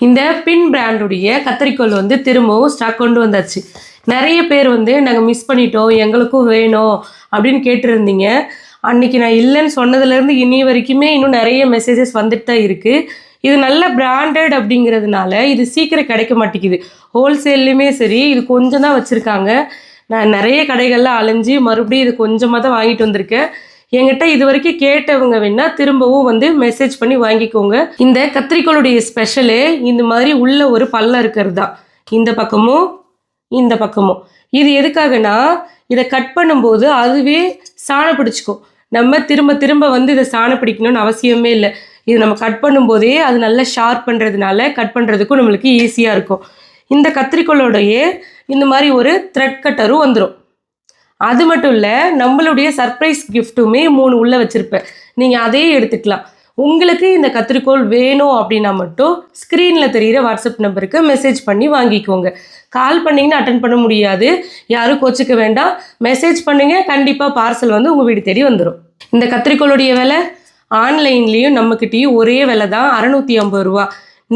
இந்த பின் பிராண்டுடைய கத்தரிக்கோல் வந்து திரும்பவும் ஸ்டாக் கொண்டு வந்தாச்சு. நிறைய பேர் வந்து நாங்கள் மிஸ் பண்ணிட்டோம், எங்களுக்கும் வேணும் அப்படின்னு கேட்டிருந்தீங்க. அன்னைக்கு நான் இல்லைன்னு சொன்னதுலேருந்து இனி வரைக்குமே இன்னும் நிறைய மெசேஜஸ் வந்துட்டு தான் இருக்குது. இது நல்ல பிராண்டட் அப்படிங்கிறதுனால இது சீக்கிரம் கிடைக்க மாட்டேங்குது. ஹோல்சேல்லையுமே சரி, இது கொஞ்சம் தான் வச்சுருக்காங்க. நான் நிறைய கடைகளில் அலைஞ்சு மறுபடியும் இது கொஞ்சமாக தான் வாங்கிட்டு வந்திருக்கேன். என்கிட்ட இது வரைக்கும் கேட்டவங்க வேணா திரும்பவும் வந்து மெசேஜ் பண்ணி வாங்கிக்கோங்க. இந்த கத்திரிக்கோளுடைய ஸ்பெஷலு இந்த மாதிரி உள்ள ஒரு பள்ளம் இருக்கிறது தான். இந்த பக்கமும் இந்த பக்கமும் இது எதுக்காகனா, இதை கட் பண்ணும்போது அதுவே சாணம் பிடிச்சிக்கும். நம்ம திரும்ப திரும்ப வந்து இதை சாணம் பிடிக்கணும்னு அவசியமே இல்லை. இது நம்ம கட் பண்ணும்போதே அது நல்லா ஷார்ப் பண்ணுறதுனால கட் பண்ணுறதுக்கும் நம்மளுக்கு ஈஸியாக இருக்கும். இந்த கத்திரிக்கோளோடைய இந்த மாதிரி ஒரு த்ரெட் கட்டரும் வந்துடும். அது மட்டும் இல்லை, நம்மளுடைய சர்ப்ரைஸ் கிஃப்ட்டுமே 3 உள்ளே வச்சுருப்பேன். நீங்கள் அதையே எடுத்துக்கலாம். உங்களுக்கு இந்த கத்திரிக்கோள் வேணும் அப்படின்னா மட்டும் ஸ்க்ரீனில் தெரிகிற வாட்ஸ்அப் நம்பருக்கு மெசேஜ் பண்ணி வாங்கிக்கோங்க. கால் பண்ணிங்கன்னா அட்டன் பண்ண முடியாது, யாரும் கோச்சிக்க வேண்டாம். மெசேஜ் பண்ணுங்க, கண்டிப்பாக பார்சல் வந்து உங்கள் வீடு தேடி வந்துடும். இந்த கத்திரிக்கோளுடைய விலை ஆன்லைன்லேயும் நம்மக்கிட்டேயும் ஒரே விலை தான், 650 ரூபா.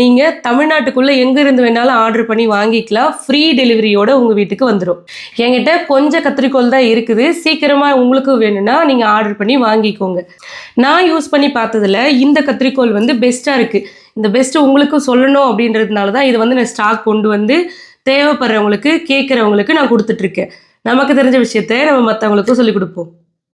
நீங்கள் தமிழ்நாட்டுக்குள்ளே எங்கேருந்து வேணாலும் ஆர்டர் பண்ணி வாங்கிக்கலாம். ஃப்ரீ டெலிவரியோடு உங்கள் வீட்டுக்கு வந்துடும். என்கிட்ட கொஞ்சம் கத்திரிக்கோள் தான் இருக்குது. சீக்கிரமாக உங்களுக்கு வேணும்னா நீங்கள் ஆர்டர் பண்ணி வாங்கிக்கோங்க. நான் யூஸ் பண்ணி பார்த்ததில் இந்த கத்திரிக்கோள் வந்து பெஸ்ட்டாக இருக்குது. இந்த பெஸ்ட்டு உங்களுக்கும் சொல்லணும் அப்படின்றதுனால தான் இது வந்து நான் ஸ்டாக் கொண்டு வந்து தேவைப்படுறவங்களுக்கு கேட்குறவங்களுக்கு நான் கொடுத்துட்ருக்கேன். நமக்கு தெரிஞ்ச விஷயத்த நம்ம மற்றவங்களுக்கும் சொல்லிக் கொடுப்போம்.